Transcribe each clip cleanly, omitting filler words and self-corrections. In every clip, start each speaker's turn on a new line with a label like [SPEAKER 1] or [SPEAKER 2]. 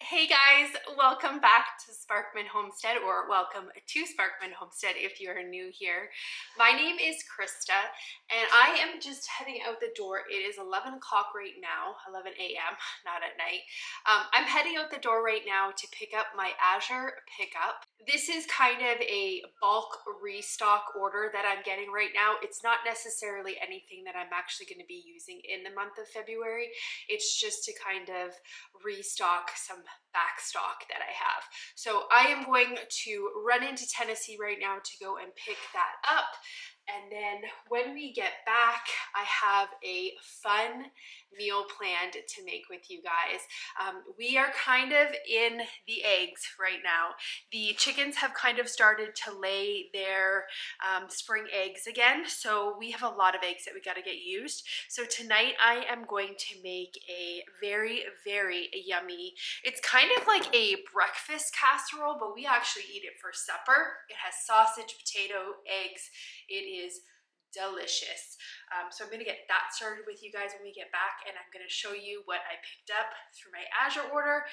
[SPEAKER 1] Hey guys, welcome back to Sparkman Homestead, or welcome to Sparkman Homestead if you're new here. My name is Krista and I am just heading out the door. It is 11 o'clock right now, 11 a.m., not at night. I'm heading out the door right now to pick up my Azure pickup. This is kind of a bulk restock order that I'm getting right now. It's not necessarily anything that I'm actually going to be using in the month of February. It's just to kind of restock some back stock that I have. So I am going to run into Tennessee right now to go and pick that up. And then when we get back, I have a fun meal planned to make with you guys. We are kind of in the eggs right now. The chickens have kind of started to lay their spring eggs again. So we have a lot of eggs that we got to get used. So tonight I am going to make a very, very yummy, it's kind of like a breakfast casserole, but we actually eat it for supper. It has sausage, potato, eggs. It is delicious. So I'm going to get that started with you guys when we get back, and I'm going to show you what I picked up through my Azure order.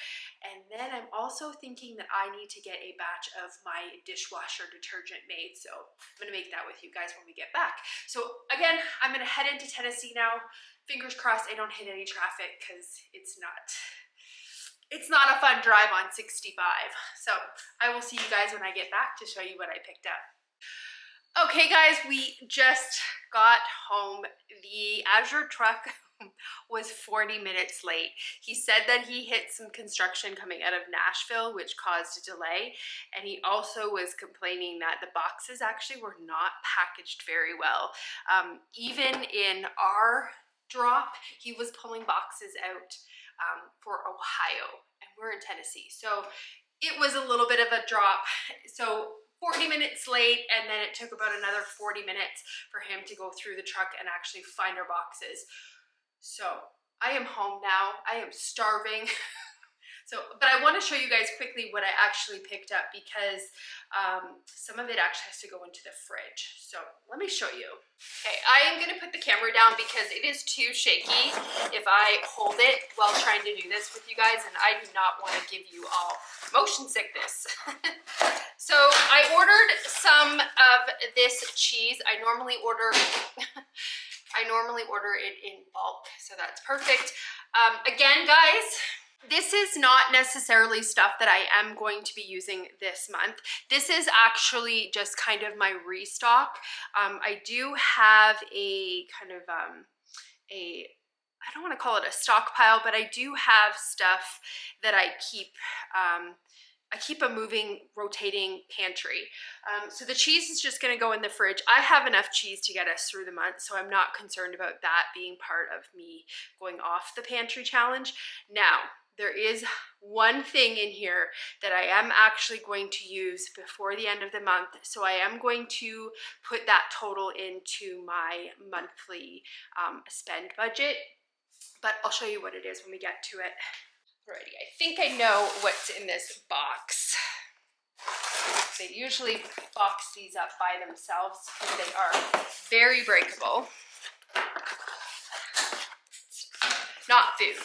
[SPEAKER 1] And then I'm also thinking that I need to get a batch of my dishwasher detergent made. So I'm going to make that with you guys when we get back. So again, I'm going to head into Tennessee now. Fingers crossed I don't hit any traffic because it's not a fun drive on 65. So I will see you guys when I get back to show you what I picked up. Okay guys, we just got home. The Azure truck was 40 minutes late. He said that he hit some construction coming out of Nashville, which caused a delay. And he also was complaining that the boxes actually were not packaged very well. Even in our drop, he was pulling boxes out for Ohio, and we're in Tennessee. So it was a little bit of a drop. So 40 minutes late, and then it took about another 40 minutes for him to go through the truck and actually find our boxes. So I am home now. I am starving. But I want to show you guys quickly what I actually picked up, because some of it actually has to go into the fridge. So let me show you. Okay, I am going to put the camera down because it is too shaky if I hold it while trying to do this with you guys, and I do not want to give you all motion sickness. So I ordered some of this cheese. I normally order it in bulk, so that's perfect. Again, guys, this is not necessarily stuff that I am going to be using this month. This is actually just kind of my restock. I do have a kind of I don't want to call it a stockpile, but I do have stuff that I keep a moving, rotating pantry. So the cheese is just gonna go in the fridge. I have enough cheese to get us through the month, so I'm not concerned about that being part of me going off the pantry challenge. Now, there is one thing in here that I am actually going to use before the end of the month. So I am going to put that total into my monthly spend budget, but I'll show you what it is when we get to it. Alrighty, I think I know what's in this box. They usually box these up by themselves. They are very breakable. Not food.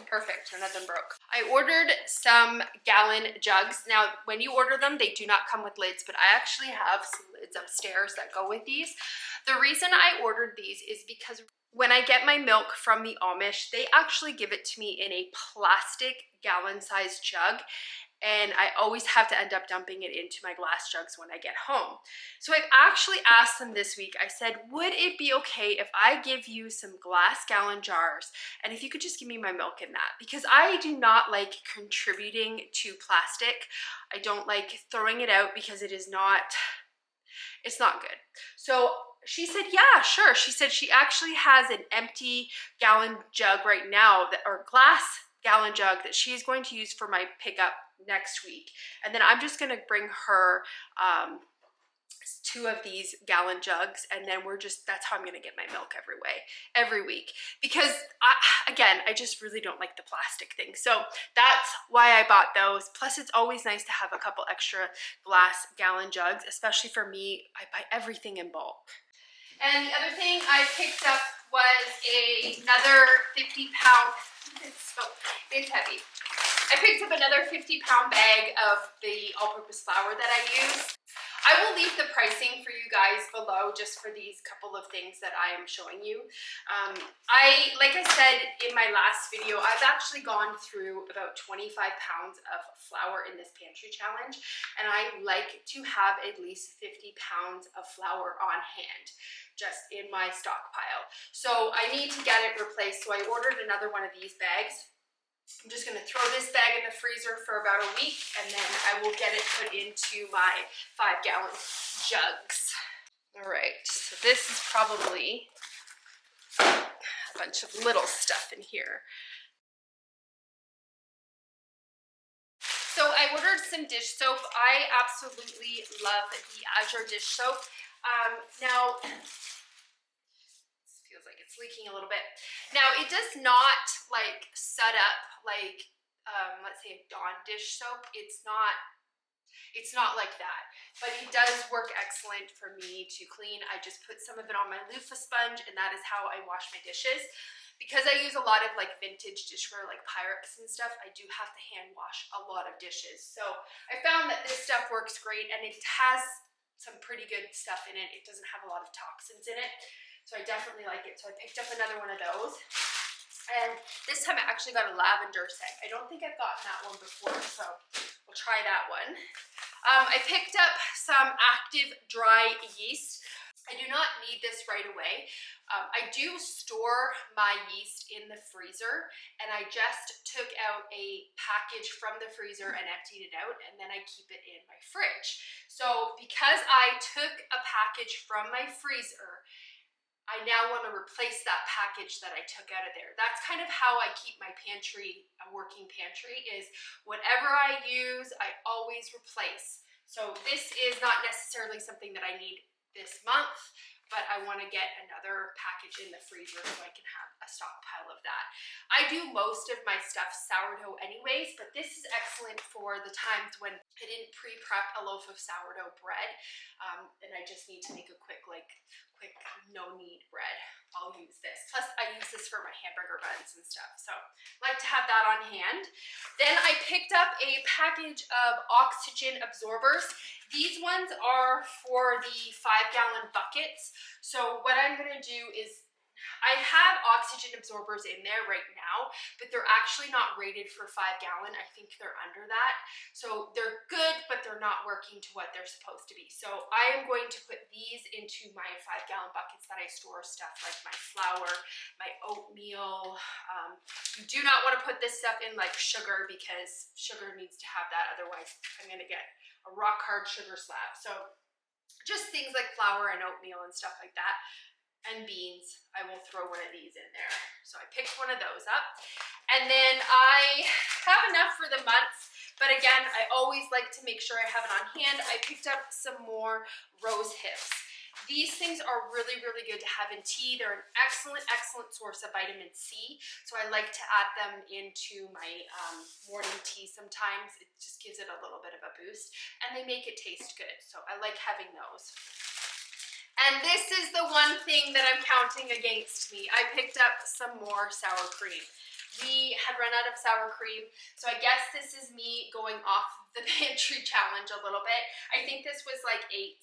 [SPEAKER 1] Perfect, none of them broke. I ordered some gallon jugs. Now, when you order them, they do not come with lids, but I actually have some lids upstairs that go with these. The reason I ordered these is because when I get my milk from the Amish, they actually give it to me in a plastic gallon-sized jug, and I always have to end up dumping it into my glass jugs when I get home. So I've actually asked them this week, I said, would it be okay if I give you some glass gallon jars, and if you could just give me my milk in that? Because I do not like contributing to plastic. I don't like throwing it out because it's not good. So she said, yeah, sure. She said she actually has an empty gallon jug right now, or glass gallon jug, that she is going to use for my pickup next week. And then I'm just going to bring her 2 of these gallon jugs, and then that's how I'm going to get my milk every week. Because I just really don't like the plastic thing. So that's why I bought those. Plus it's always nice to have a couple extra glass gallon jugs, especially for me. I buy everything in bulk. And the other thing I picked up was another 50-pound, it's heavy, I picked up another 50-pound bag of the all-purpose flour that I use. I will leave the pricing for you guys below just for these couple of things that I am showing you. Like I said in my last video, I've actually gone through about 25 pounds of flour in this pantry challenge, and I like to have at least 50 pounds of flour on hand just in my stockpile. So I need to get it replaced, so I ordered another one of these bags. I'm just going to throw this bag in the freezer for about a week, and then I will get it put into my 5-gallon jugs. All right, so this is probably a bunch of little stuff in here. So I ordered some dish soap. I absolutely love the Azure dish soap. Now, feels like it's leaking a little bit. Now, it does not like set up like let's say a Dawn dish soap. It's not like that, but it does work excellent for me to clean. I just put some of it on my loofah sponge, and that is how I wash my dishes. Because I use a lot of like vintage dishware like Pyrex and stuff, I do have to hand wash a lot of dishes. So I found that this stuff works great, and it has some pretty good stuff in it. It doesn't have a lot of toxins in it. So I definitely like it. So I picked up another one of those. And this time I actually got a lavender scent. I don't think I've gotten that one before, so we'll try that one. I picked up some active dry yeast. I do not need this right away. I do store my yeast in the freezer, and I just took out a package from the freezer and emptied it out, and then I keep it in my fridge. So because I took a package from my freezer, I now want to replace that package that I took out of there. That's kind of how I keep my pantry, a working pantry, is whatever I use, I always replace. So this is not necessarily something that I need this month, but I want to get another package in the freezer so I can have a stockpile of that. I do most of my stuff sourdough anyways, but this is excellent for the times when I didn't pre-prep a loaf of sourdough bread, and I just need to make a quick no-knead bread. I'll use this. Plus, I use this for my hamburger buns and stuff, so I like to have that on hand. Then I picked up a package of oxygen absorbers. These ones are for the 5-gallon buckets. So what I'm going to do is, I have oxygen absorbers in there right now, but they're actually not rated for 5-gallon. I think they're under that. So they're good, but they're not working to what they're supposed to be. So I am going to put these into my 5-gallon buckets that I store stuff like my flour, my oatmeal. You do not want to put this stuff in like sugar, because sugar needs to have that. Otherwise, I'm going to get a rock hard sugar slab. So just things like flour and oatmeal and stuff like that. And beans, I will throw one of these in there. So I picked one of those up. And then I have enough for the month, but again, I always like to make sure I have it on hand. I picked up some more rose hips. These things are really, really good to have in tea. They're an excellent, excellent source of vitamin C. So I like to add them into my morning tea sometimes. It just gives it a little bit of a boost, and they make it taste good. So I like having those. And this is the one thing that I'm counting against me. I picked up some more sour cream. We had run out of sour cream, so I guess this is me going off the pantry challenge a little bit. I think this was like $8,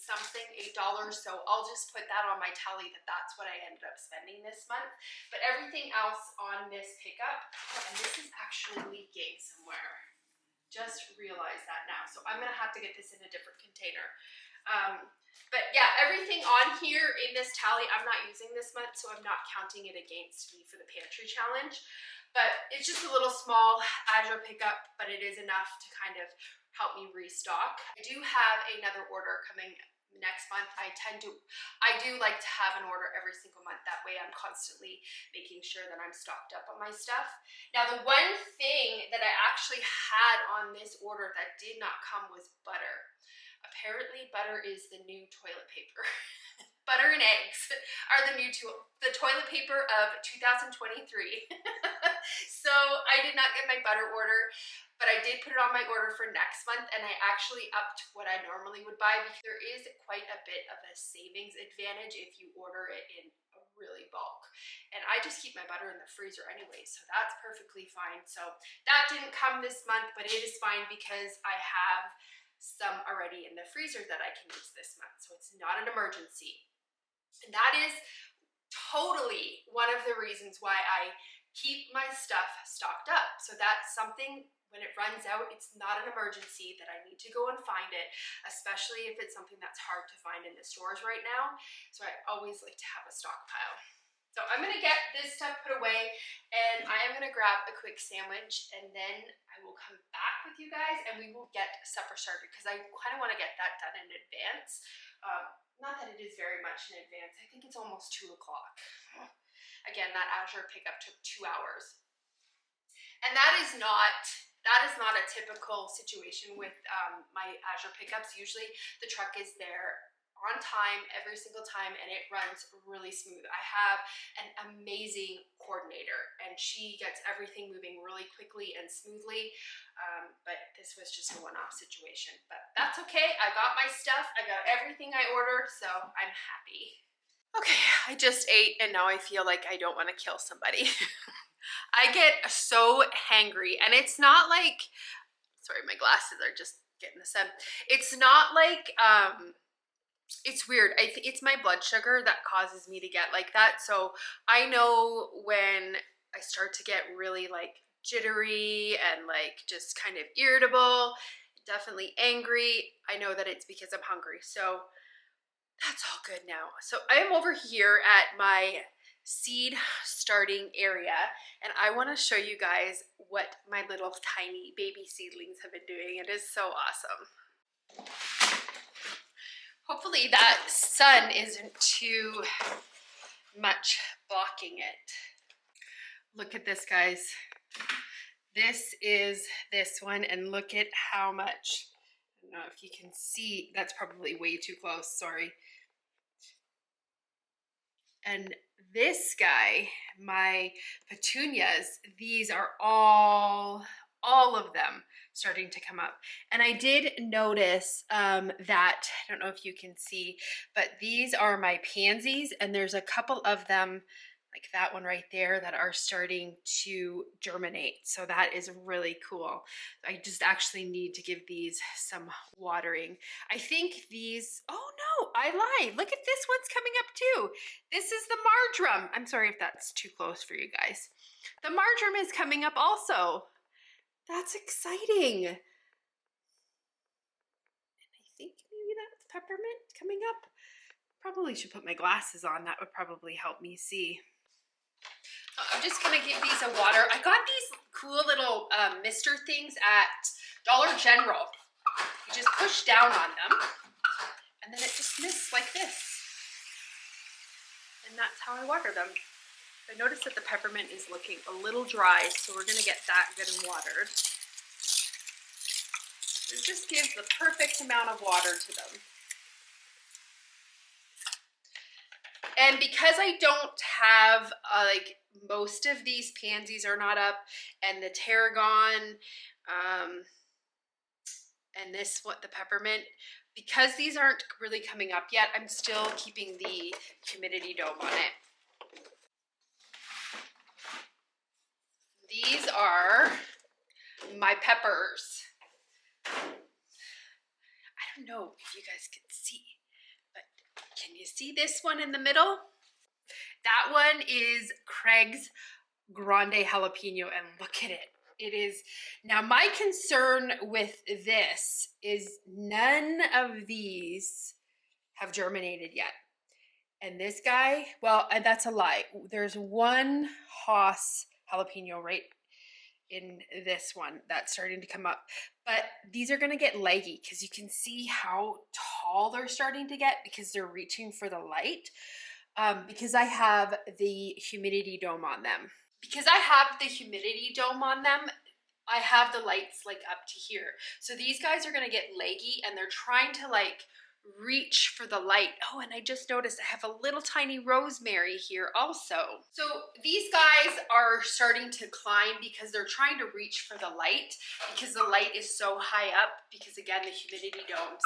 [SPEAKER 1] so I'll just put that on my tally that that's what I ended up spending this month. But everything else on this pickup, and this is actually leaking somewhere. Just realized that now, so I'm gonna have to get this in a different container. But yeah, everything on here in this tally I'm not using this month, so I'm not counting it against me for the pantry challenge. But it's just a little small Azure pickup, but it is enough to kind of help me restock. I do have another order coming next month. I do like to have an order every single month. That way I'm constantly making sure that I'm stocked up on my stuff. Now, the one thing that I actually had on this order that did not come was butter. Apparently, butter is the new toilet paper. Butter and eggs are the toilet paper of 2023. So I did not get my butter order, but I did put it on my order for next month, and I actually upped what I normally would buy, because there is quite a bit of a savings advantage if you order it in a really bulk. And I just keep my butter in the freezer anyway, so that's perfectly fine. So that didn't come this month, but it is fine because I have some already in the freezer that I can use this month. So it's not an emergency. And that is totally one of the reasons why I keep my stuff stocked up. So that's something, when it runs out, it's not an emergency that I need to go and find it, especially if it's something that's hard to find in the stores right now. So I always like to have a stockpile. So I'm gonna get this stuff put away, and I am gonna grab a quick sandwich, and then I will come back with you guys and we will get supper started, because I kind of want to get that done in advance. Not that it is very much in advance. I think it's almost 2 o'clock. Again, that Azure pickup took 2 hours. And that is not a typical situation with my Azure pickups. Usually the truck is there on time every single time, and it runs really smooth. I have an amazing coordinator, and she gets everything moving really quickly and smoothly, but this was just a one-off situation. But that's okay. I got my stuff. I got everything I ordered, so I'm happy. Okay, I just ate, and now I feel like I don't want to kill somebody. I get so hangry, and it's not like, sorry, my glasses are just getting the sun. It's not like, it's weird. I think it's my blood sugar that causes me to get like that. So I know when I start to get really like jittery and like just kind of irritable, definitely angry, I know that it's because I'm hungry. So that's all good now. So I am over here at my seed starting area, and I want to show you guys what my little tiny baby seedlings have been doing. It is so awesome. Hopefully that sun isn't too much blocking it. Look at this, guys. This is this one, and look at how much, I don't know if you can see, that's probably way too close, sorry. And this guy, my petunias, these are all of them starting to come up. And I did notice that, I don't know if you can see, but these are my pansies, and there's a couple of them, like that one right there, that are starting to germinate. So that is really cool. I just actually need to give these some watering. I think these, oh no, I lied. Look at this one's coming up too. This is the marjoram. I'm sorry if that's too close for you guys. The marjoram is coming up also. That's exciting. And I think maybe that's peppermint coming up. Probably should put my glasses on. That would probably help me see. I'm just gonna give these a water. I got these cool little mister things at Dollar General. You just push down on them, and then it just mists like this. And that's how I water them. I noticed that the peppermint is looking a little dry, so we're gonna get that good and watered. It just gives the perfect amount of water to them. And because I don't have, like, most of these pansies are not up, and the tarragon, and this, the peppermint, because these aren't really coming up yet, I'm still keeping the humidity dome on it. These are my peppers. I don't know if you guys can see, but can you see this one in the middle? That one is Craig's Grande Jalapeno, and look at it. It is, now my concern with this is none of these have germinated yet. And this guy, well, that's a lie. There's one Haas jalapeno right in this one that's starting to come up, but these are going to get leggy because you can see how tall they're starting to get because they're reaching for the light. Because I have the humidity dome on them. Because I have the humidity dome on them, I have the lights like up to here. So these guys are going to get leggy, and they're trying to like reach for the light. Oh, and I just noticed I have a little tiny rosemary here also. So these guys are starting to climb because they're trying to reach for the light, because the light is so high up, because again, the humidity domes.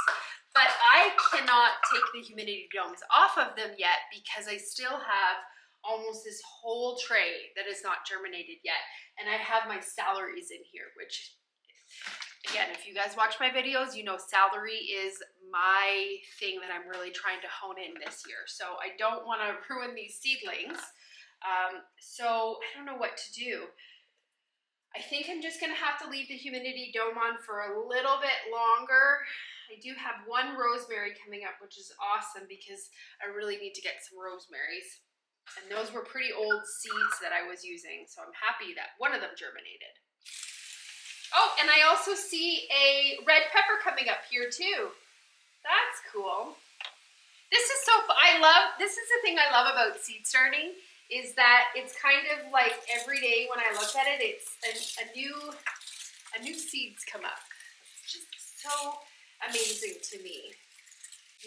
[SPEAKER 1] But I cannot take the humidity domes off of them yet because I still have almost this whole tray that is not germinated yet. And I have my celeries in here, which, again, if you guys watch my videos, you know celery is my thing that I'm really trying to hone in this year. So I don't want to ruin these seedlings. So I don't know what to do. I think I'm just going to have to leave the humidity dome on for a little bit longer. I do have one rosemary coming up, which is awesome because I really need to get some rosemaries. And those were pretty old seeds that I was using, so I'm happy that one of them germinated. Oh, and I also see a red pepper coming up here too. That's cool. This is so fun. This is the thing I love about seed starting, is that it's kind of like every day when I look at it, it's a new seeds come up. It's just so amazing to me.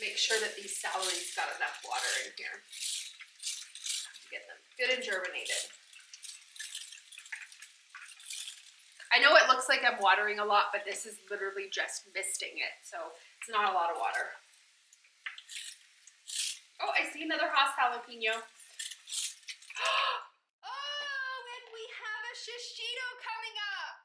[SPEAKER 1] Make sure that these celery's got enough water in here. Get them good and germinated. I know it looks like I'm watering a lot, but this is literally just misting it, so it's not a lot of water. Oh, I see another Haas jalapeno. Oh, and we have a shishito coming up.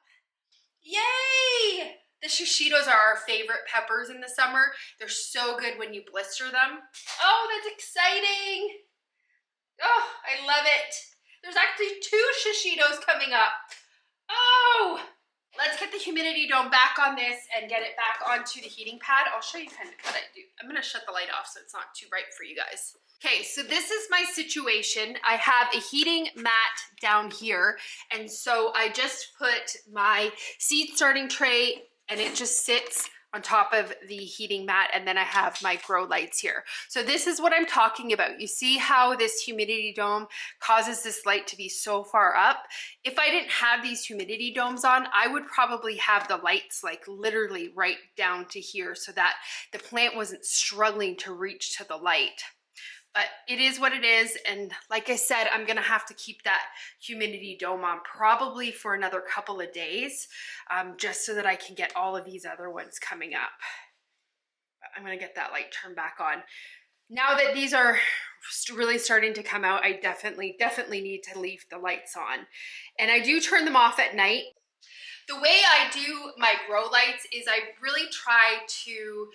[SPEAKER 1] Yay! The shishitos are our favorite peppers in the summer. They're so good when you blister them. Oh, that's exciting. Oh, I love it. There's actually 2 shishitos coming up. Oh, let's get the humidity dome back on this and get it back onto the heating pad. I'll show you kind of what I do. I'm gonna shut the light off so it's not too bright for you guys. Okay, so this is my situation. I have a heating mat down here, and so I just put my seed starting tray and it just sits on top of the heating mat, and then I have my grow lights here. So this is what I'm talking about. You see how this humidity dome causes this light to be so far up? If I didn't have these humidity domes on, I would probably have the lights like literally right down to here so that the plant wasn't struggling to reach to the light. But it is what it is, and like I said, I'm gonna have to keep that humidity dome on probably for another couple of days, just so that I can get all of these other ones coming up. But I'm gonna get that light turned back on. Now that these are really starting to come out, I definitely need to leave the lights on. And I do turn them off at night. The way I do my grow lights is I really try to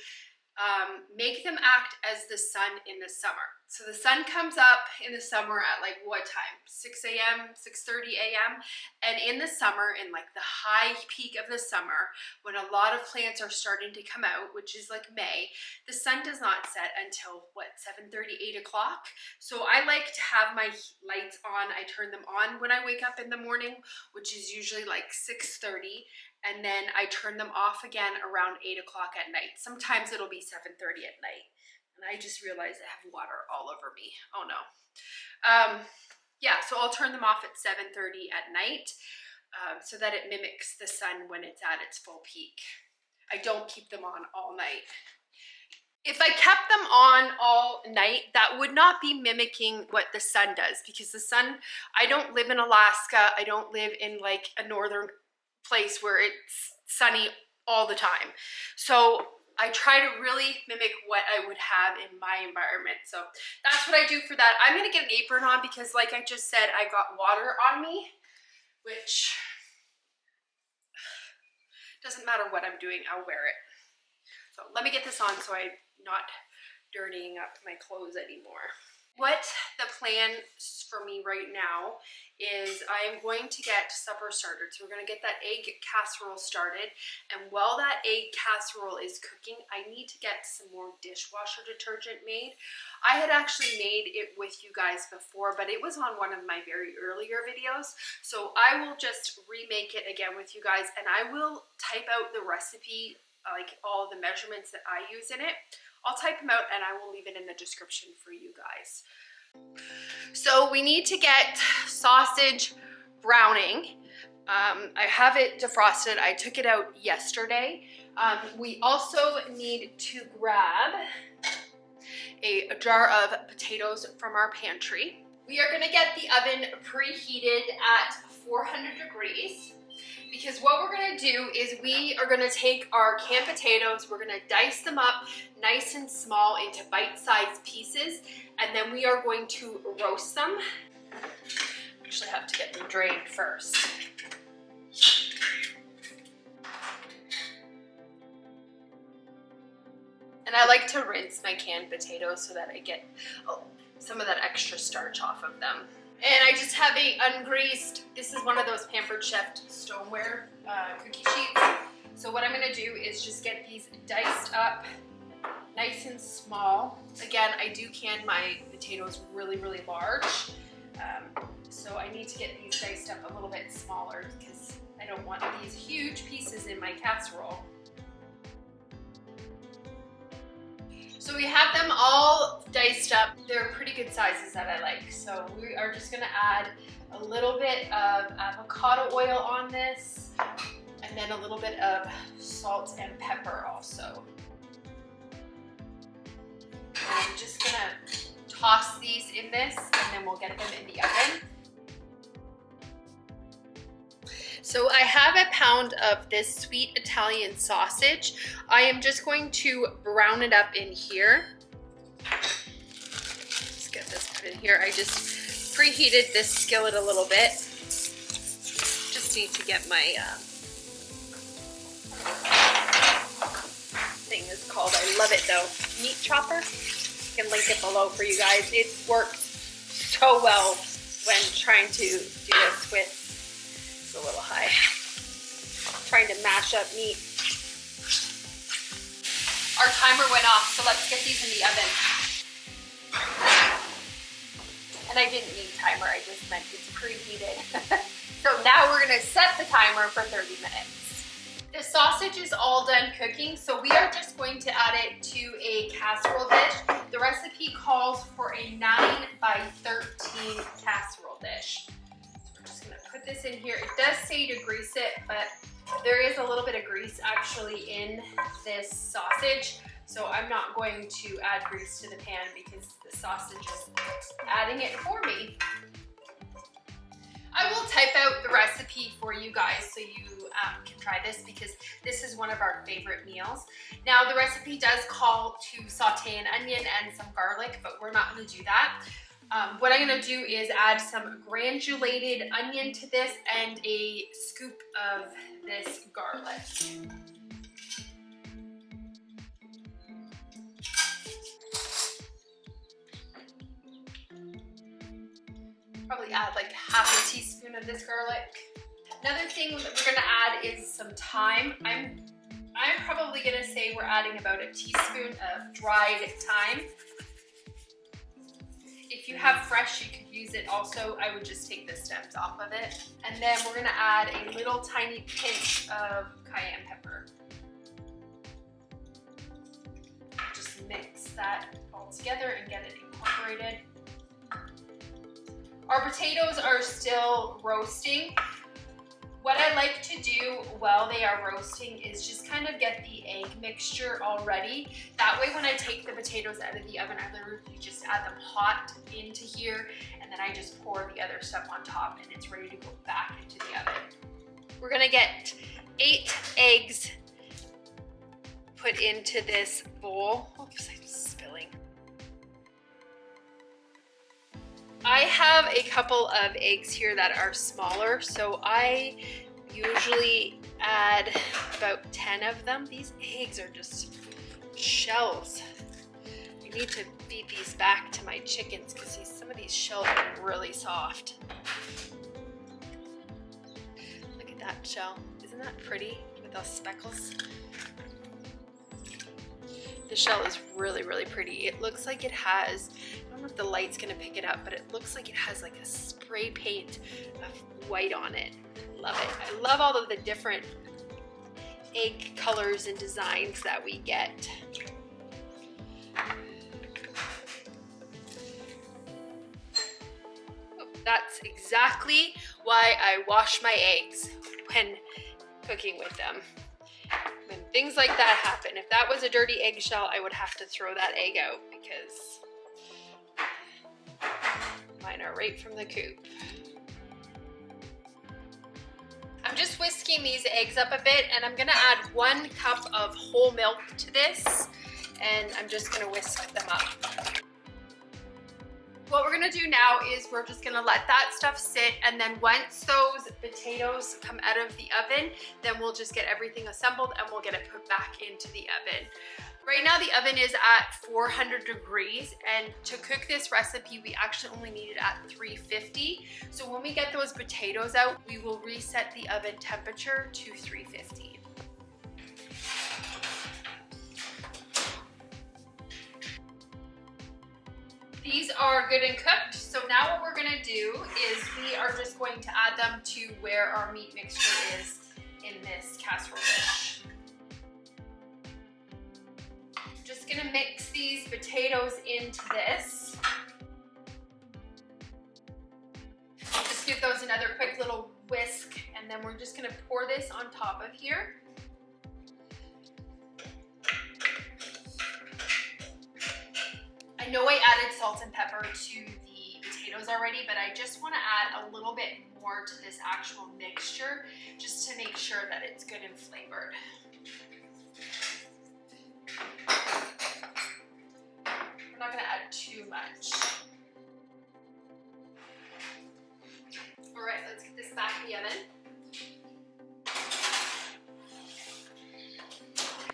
[SPEAKER 1] make them act as the sun in the summer. So the sun comes up in the summer at like what time? 6 a.m., 6:30 a.m. And in the summer, in like the high peak of the summer, when a lot of plants are starting to come out, which is like May, the sun does not set until what, 7:30, 8 o'clock. So I like to have my lights on. I turn them on when I wake up in the morning, which is usually like 6:30. And then I turn them off again around 8 o'clock at night. Sometimes it'll be 7:30 at night. And I just realized I have water all over me. Oh no. Yeah, so I'll turn them off at 7:30 at night so that it mimics the sun when it's at its full peak. I don't keep them on all night. If I kept them on all night, that would not be mimicking what the sun does, because the sun, I don't live in Alaska. I don't live in like a northern place where it's sunny all the time. So I try to really mimic what I would have in my environment. So that's what I do for that. I'm gonna get an apron on because like I just said, I got water on me, which doesn't matter what I'm doing, I'll wear it. So let me get this on so I'm not dirtying up my clothes anymore. What the plan for me right now is I am going to get supper started. So we're going to get that egg casserole started. And while that egg casserole is cooking, I need to get some more dishwasher detergent made. I had actually made it with you guys before, but it was on one of my very earlier videos. So I will just remake it again with you guys, and I will type out the recipe, like all the measurements that I use in it. I'll type them out and I will leave it in the description for you guys. So we need to get sausage browning. I have it defrosted. I took it out yesterday. We also need to grab a jar of potatoes from our pantry. We are gonna get the oven preheated at 400 degrees. Because what we're gonna do is we are gonna take our canned potatoes, we're gonna dice them up nice and small into bite-sized pieces, and then we are going to roast them. actually have to get them drained first. And I like to rinse my canned potatoes so that I get some of that extra starch off of them. And I just have a ungreased, this is one of those Pampered Chef stoneware cookie sheets. So what I'm gonna do is just get these diced up nice and small. Again, I do can my potatoes really, really large. So I need to get these diced up a little bit smaller because I don't want these huge pieces in my casserole. So we have them all diced up. They're pretty good sizes that I like. So we are just gonna add a little bit of avocado oil on this, and then a little bit of salt and pepper also. And I'm just gonna toss these in this, and then we'll get them in the oven. So I have a pound of this sweet Italian sausage. I am just going to brown it up in here. Let's get this put in here. I just preheated this skillet a little bit. Just need to get my thing is called, I love it though, meat chopper. I can link it below for you guys. It works so well when trying to do this with, it's a little high, trying to mash up meat. Our timer went off, so let's get these in the oven. And I didn't mean timer, I just meant it's preheated. So now we're gonna set the timer for 30 minutes. The sausage is all done cooking, so we are just going to add it to a casserole dish. The recipe calls for a 9 by 13 casserole dish. So we're just gonna put this in here. It does say to grease it, but there is a little bit of grease actually in this sausage. So I'm not going to add grease to the pan because the sausage is adding it for me. I will type out the recipe for you guys so you can try this because this is one of our favorite meals. Now the recipe does call to saute an onion and some garlic, but we're not going to do that. What I'm going to do is add some granulated onion to this and a scoop of this garlic. Probably add like half a teaspoon of this garlic. Another thing that we're gonna add is some thyme. I'm probably gonna say we're adding about a teaspoon of dried thyme. If you have fresh, you could use it also. I would just take the stems off of it. And then we're gonna add a little tiny pinch of cayenne pepper. Just mix that all together and get it incorporated. Our potatoes are still roasting. What I like to do while they are roasting is just kind of get the egg mixture all ready. That way when I take the potatoes out of the oven, I literally just add them hot into here, and then I just pour the other stuff on top and it's ready to go back into the oven. We're gonna get 8 eggs put into this bowl. Oops, I'm spilling. I have a couple of eggs here that are smaller, so I usually add about 10 of them. These eggs are just shells. I need to feed these back to my chickens because some of these shells are really soft. Look at that shell. Isn't that pretty with those speckles? The shell is really, really pretty. It looks like it has, I don't know if the light's gonna pick it up, but it looks like it has like a spray paint of white on it. Love it. I love all of the different egg colors and designs that we get. Oh, that's exactly why I wash my eggs when cooking with them. When things like that happen, if that was a dirty eggshell, I would have to throw that egg out because mine are right from the coop. I'm just whisking these eggs up a bit, and I'm gonna add 1 cup of whole milk to this, and I'm just gonna whisk them up. what we're gonna do now is we're just gonna let that stuff sit, and then once those potatoes come out of the oven, then we'll just get everything assembled and we'll get it put back into the oven. Right now the oven is at 400 degrees, and to cook this recipe we actually only need it at 350. So when we get those potatoes out, we will reset the oven temperature to 350. These are good and cooked, so now what we're gonna do is we are just going to add them to where our meat mixture is in this casserole dish. Just gonna mix these potatoes into this. Just give those another quick little whisk, and then we're just gonna pour this on top of here. I know I added salt and pepper to the potatoes already, but I just want to add a little bit more to this actual mixture just to make sure that it's good and flavored. We're not going to add too much. All right, let's get this back in the oven.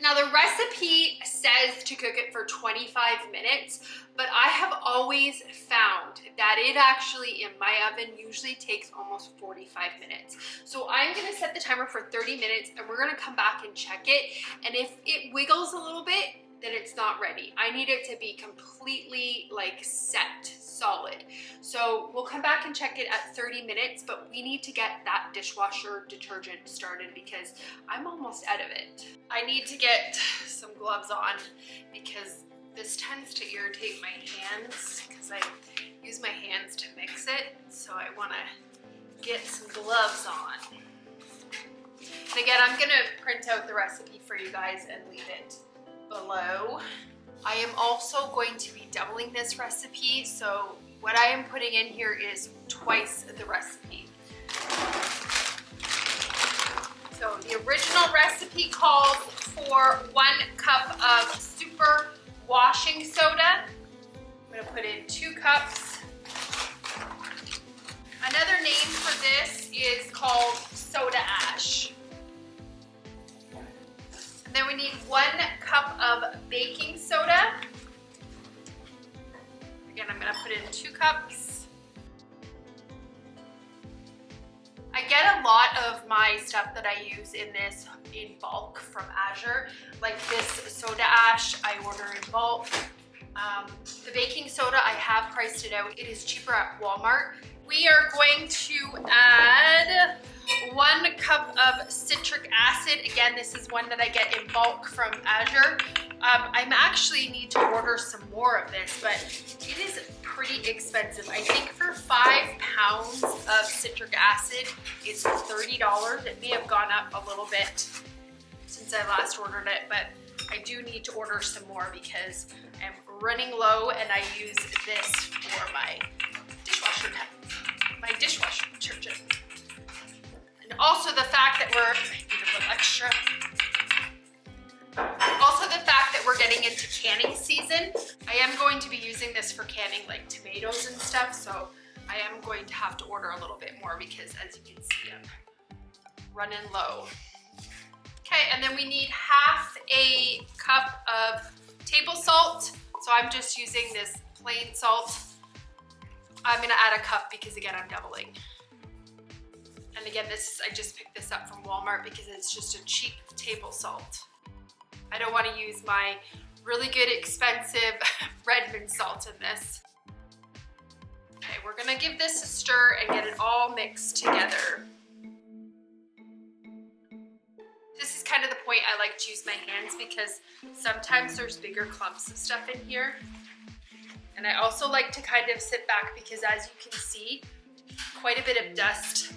[SPEAKER 1] Now the recipe says to cook it for 25 minutes, but I have always found that it actually in my oven usually takes almost 45 minutes. So I'm gonna set the timer for 30 minutes and we're gonna come back and check it. And if it wiggles a little bit, then it's not ready. I need it to be completely like set, solid. So we'll come back and check it at 30 minutes, but we need to get that dishwasher detergent started because I'm almost out of it. I need to get some gloves on because this tends to irritate my hands because I use my hands to mix it. So I wanna get some gloves on. And again, I'm gonna print out the recipe for you guys and leave it below. I am also going to be doubling this recipe, so what I am putting in here is twice the recipe. So the original recipe calls for 1 cup of super washing soda. I'm gonna put in 2 cups. Another name for this is called soda ash. And then we need 1 cup of baking soda. Again, I'm gonna put in 2 cups. I get a lot of my stuff that I use in this in bulk from Azure. Like this soda ash, I order in bulk. The baking soda, I have priced it out. It is cheaper at Walmart. We are going to add 1 cup of citric acid. Again, this is one that I get in bulk from Azure. I actually need to order some more of this, but it is pretty expensive. I think for 5 pounds of citric acid, it's $30. It may have gone up a little bit since I last ordered it, but I do need to order some more because I'm running low and I use this for my dishwasher detergent. And also the fact that we're, I need a little extra. Also the fact that we're getting into canning season. I am going to be using this for canning like tomatoes and stuff, so I am going to have to order a little bit more because as you can see, I'm running low. Okay, and then we need 1/2 cup of table salt. So I'm just using this plain salt. I'm gonna add 1 cup because again, I'm doubling. And again, I just picked this up from Walmart because it's just a cheap table salt. I don't wanna use my really good expensive Redmond salt in this. Okay, we're gonna give this a stir and get it all mixed together. This is kind of the point I like to use my hands because sometimes there's bigger clumps of stuff in here. And I also like to kind of sit back because as you can see, quite a bit of dust,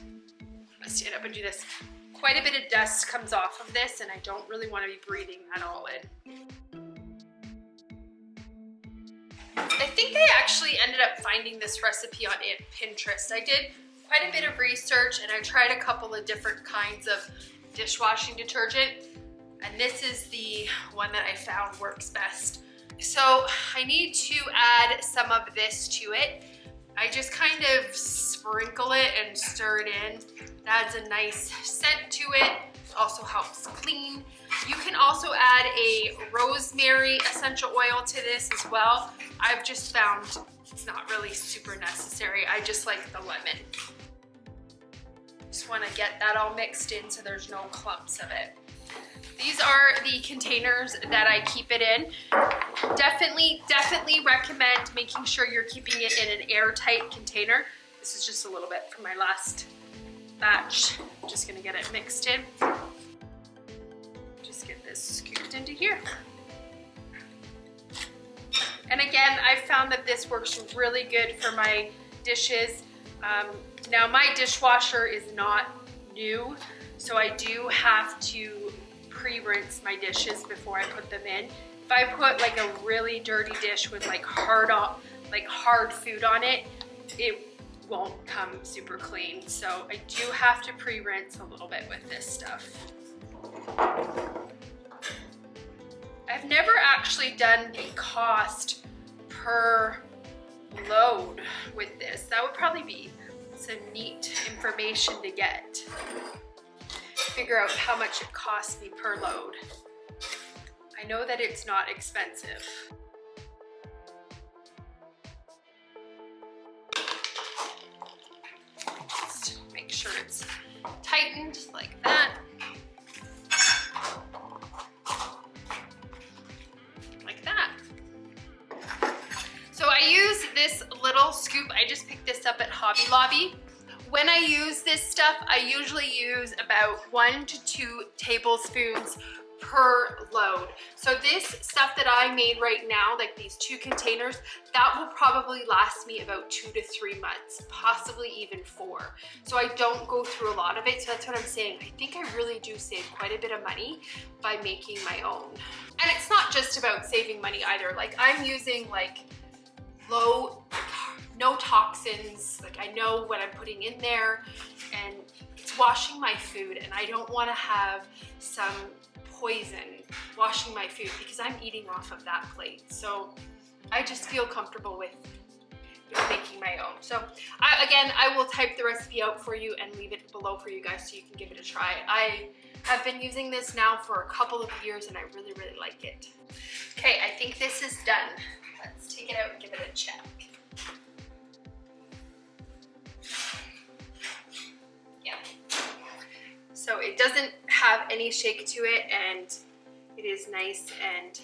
[SPEAKER 1] let's stand up and do this. Quite a bit of dust comes off of this and I don't really want to be breathing that all in. I think I actually ended up finding this recipe on Pinterest. I did quite a bit of research and I tried a couple of different kinds of dishwashing detergent, and this is the one that I found works best. So I need to add some of this to it, I just kind of sprinkle it and stir it in. It adds a nice scent to it. Also helps clean. You can also add a rosemary essential oil to this as well. I've just found it's not really super necessary. I just like the lemon. Just want to get that all mixed in so there's no clumps of it. These are the containers that I keep it in. Definitely recommend making sure you're keeping it in an airtight container. This is just a little bit from my last batch. I'm just gonna get it mixed in. Just get this scooped into here. And again, I found that this works really good for my dishes. Now my dishwasher is not new, so I do have to pre-rinse my dishes before I put them in. If I put like a really dirty dish with like hard food on it, it won't come super clean. So I do have to pre-rinse a little bit with this stuff. I've never actually done the cost per load with this. That would probably be some neat information to get. Figure out how much it costs me per load. I know that it's not expensive. Just make sure it's tightened like that. Like that. So I use this little scoop. I just picked this up at Hobby Lobby. When I use this stuff, I usually use about 1 to 2 tablespoons per load. So this stuff that I made right now, like these 2 containers, that will probably last me about 2 to 3 months, possibly even 4. So I don't go through a lot of it. So that's what I'm saying. I think I really do save quite a bit of money by making my own. And it's not just about saving money either. Like I'm using like no toxins. Like I know what I'm putting in there, and it's washing my food, and I don't want to have some poison washing my food because I'm eating off of that plate. So I just feel comfortable with making my own. So I will type the recipe out for you and leave it below for you guys so you can give it a try. I have been using this now for a couple of years and I really like it. Okay, I think this is done. Let's take it out and give it a check. Yeah. So it doesn't have any shake to it, and it is nice and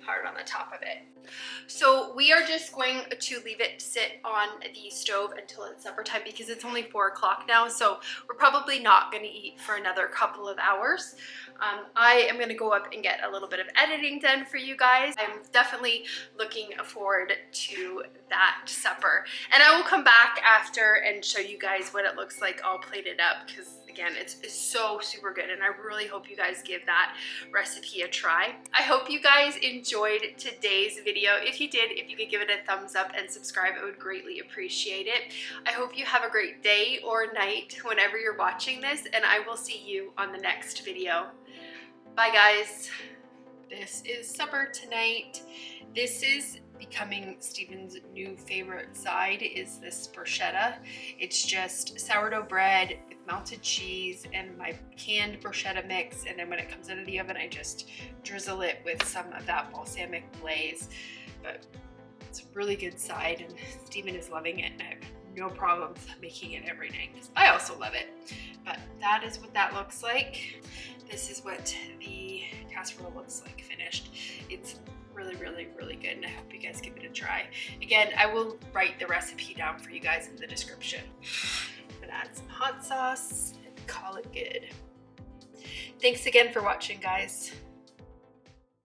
[SPEAKER 1] hard on the top of it. So we are just going to leave it sit on the stove until it's supper time because it's only 4 o'clock now. So we're probably not going to eat for another couple of hours. I am going to go up and get a little bit of editing done for you guys. I'm definitely looking forward to that supper. And I will come back after and show you guys what it looks like all plated up because again, it's so super good, and I really hope you guys give that recipe a try. I hope you guys enjoyed today's video. If you did, if you could give it a thumbs up and subscribe, I would greatly appreciate it. I hope you have a great day or night whenever you're watching this, and I will see you on the next video. Bye guys. This is supper tonight. This is becoming Stephen's new favorite side, is this bruschetta. It's just sourdough bread with melted cheese and my canned bruschetta mix, and then when it comes out of the oven I just drizzle it with some of that balsamic glaze. But it's a really good side and Stephen is loving it, and I have no problems making it every night because I also love it. But that is what that looks like. This is what the casserole looks like finished. It's really good, and I hope you guys give it a try. Again, I will write the recipe down for you guys in the description. I'm gonna add some hot sauce and call it good. Thanks again for watching, guys.